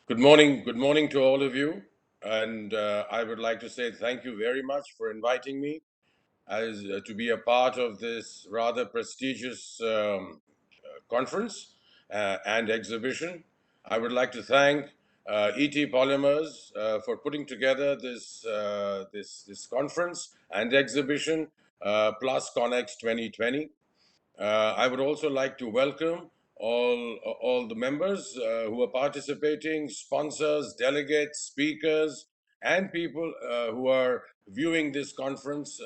Good morning to all of you. And I would like to say thank you very much for inviting me as to be a part of this rather prestigious conference and exhibition. I would like to thank ET Polymers for putting together this conference and exhibition, plus Connex 2020. I would also like to welcome all the members who are participating, sponsors, delegates, speakers, and people who are viewing this conference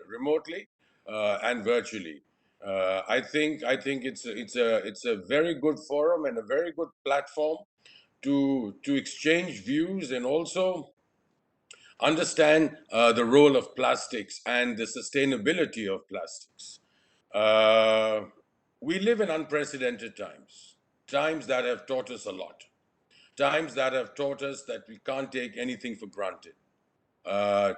remotely and virtually. I think it's a very good forum and a very good platform to exchange views and also understand the role of plastics and the sustainability of plastics. Uh, we live in unprecedented times, times that have taught us a lot, times that have taught us that we can't take anything for granted,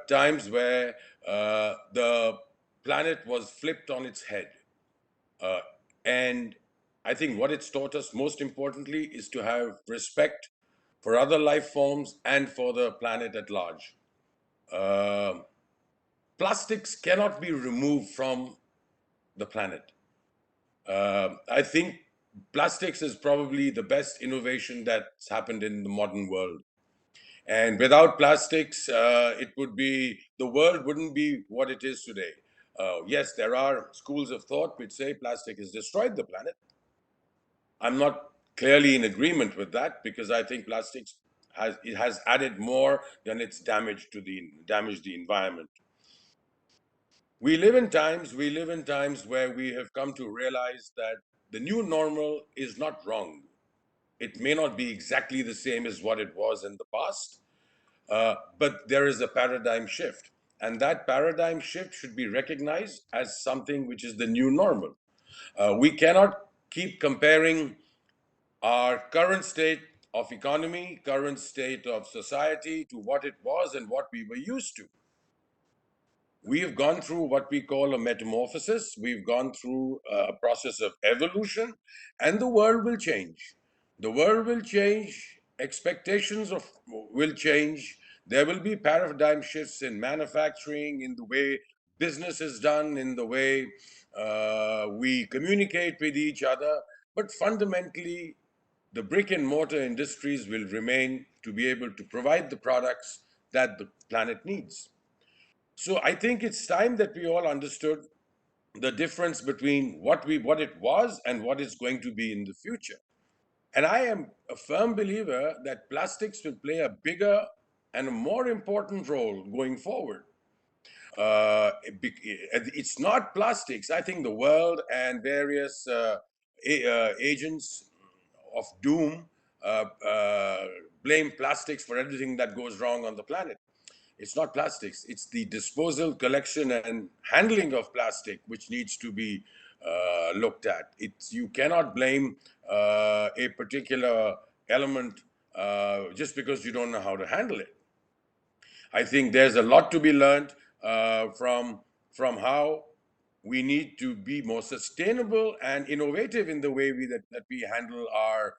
times where the planet was flipped on its head. Uh, and I think what it's taught us most importantly is to have respect for other life forms and for the planet at large. Uh, Plastics cannot be removed from the planet. I think plastics is probably the best innovation that's happened in the modern world. And without plastics, the world wouldn't be what it is today. Yes, there are schools of thought which say plastic has destroyed the planet. I'm not clearly in agreement with that because I think plastics has added more than it's damaged the environment. We live in times where we have come to realize that the new normal is not wrong. It may not be exactly the same as what it was in the past, but there is a paradigm shift. And that paradigm shift should be recognized as something which is the new normal. We cannot keep comparing our current state of economy, current state of society to what it was and what we were used to. We have gone through what we call a metamorphosis. We've gone through a process of evolution, and the world will change. The world will change, will change. There will be paradigm shifts in manufacturing, in the way business is done, in the way we communicate with each other. But fundamentally, the brick and mortar industries will remain to be able to provide the products that the planet needs. So I think it's time that we all understood the difference between what it was and what it's going to be in the future. And I am a firm believer that plastics will play a bigger and a more important role going forward. It's not plastics. I think the world and various agents of doom blame plastics for everything that goes wrong on the planet. It's not plastics, it's the disposal, collection, and handling of plastic which needs to be looked at. You cannot blame a particular element just because you don't know how to handle it. I think there's a lot to be learned from how we need to be more sustainable and innovative in the way that we handle our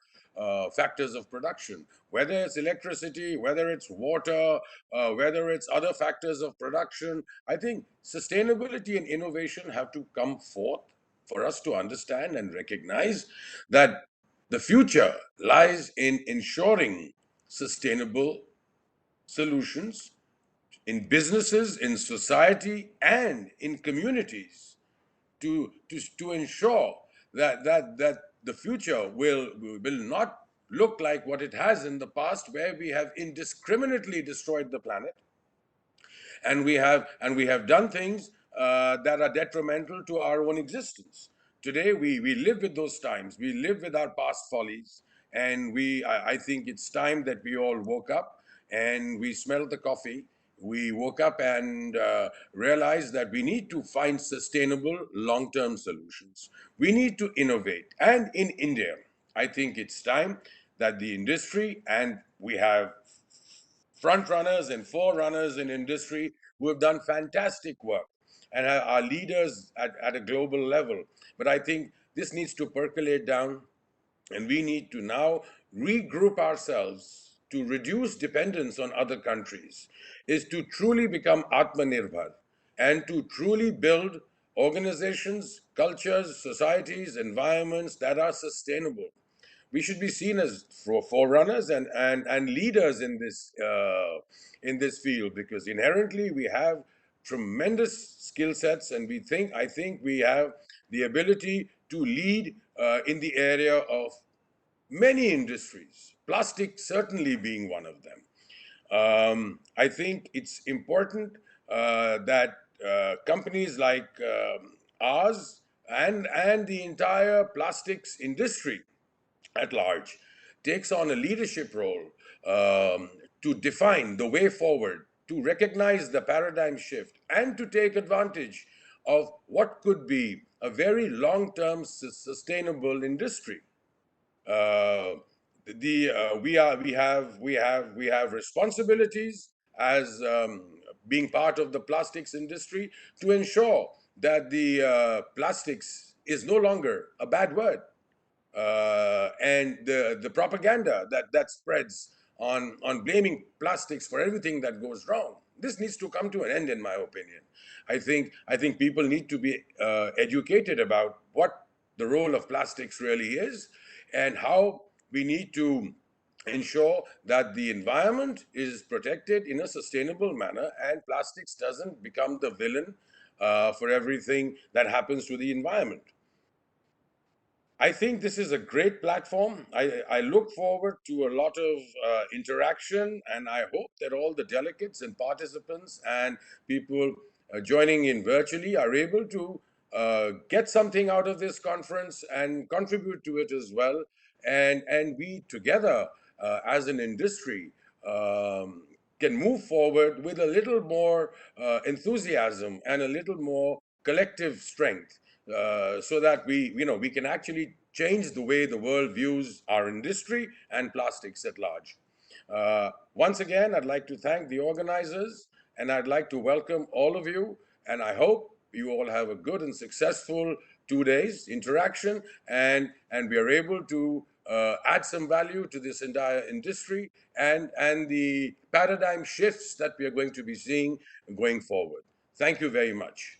factors of production, whether it's electricity, whether it's water, whether it's other factors of production. I think sustainability and innovation have to come forth for us to understand and recognize that the future lies in ensuring sustainable solutions in businesses, in society, and in communities to ensure that the future will not look like what it has in the past, where we have indiscriminately destroyed the planet, and we have done things that are detrimental to our own existence. Today we live with those times. We live with our past follies, and I think it's time that we all woke up and we smelled the coffee. We woke up and realized that we need to find sustainable long-term solutions. We need to innovate. And in India, I think it's time that the industry, and we have front runners and forerunners in industry who have done fantastic work and are leaders at a global level. But I think this needs to percolate down, and we need to now regroup ourselves, to reduce dependence on other countries, is to truly become Atmanirbhar and to truly build organizations, cultures, societies, environments that are sustainable. We should be seen as forerunners and leaders in this field, because inherently we have tremendous skill sets, and I think we have the ability to lead in the area of many industries, plastic certainly being one of them. I think it's important that companies like ours and the entire plastics industry at large takes on a leadership role to define the way forward, to recognize the paradigm shift, and to take advantage of what could be a very long-term sustainable industry. uh, we have responsibilities as being part of the plastics industry to ensure that the plastics is no longer a bad word, and the propaganda that spreads on blaming plastics for everything that goes wrong. This needs to come to an end, in my opinion. I think people need to be educated about what the role of plastics really is, and how we need to ensure that the environment is protected in a sustainable manner, and plastics doesn't become the villain for everything that happens to the environment. I think this is a great platform. I look forward to a lot of interaction, and I hope that all the delegates and participants and people joining in virtually are able to get something out of this conference and contribute to it as well. And we together, as an industry, um, can move forward with a little more enthusiasm and a little more collective strength, so that we can actually change the way the world views our industry and plastics at large. Once again, I'd like to thank the organizers, and I'd like to welcome all of you. And I hope you all have a good and successful 2 days interaction, and we are able to add some value to this entire industry and the paradigm shifts that we are going to be seeing going forward. Thank you very much.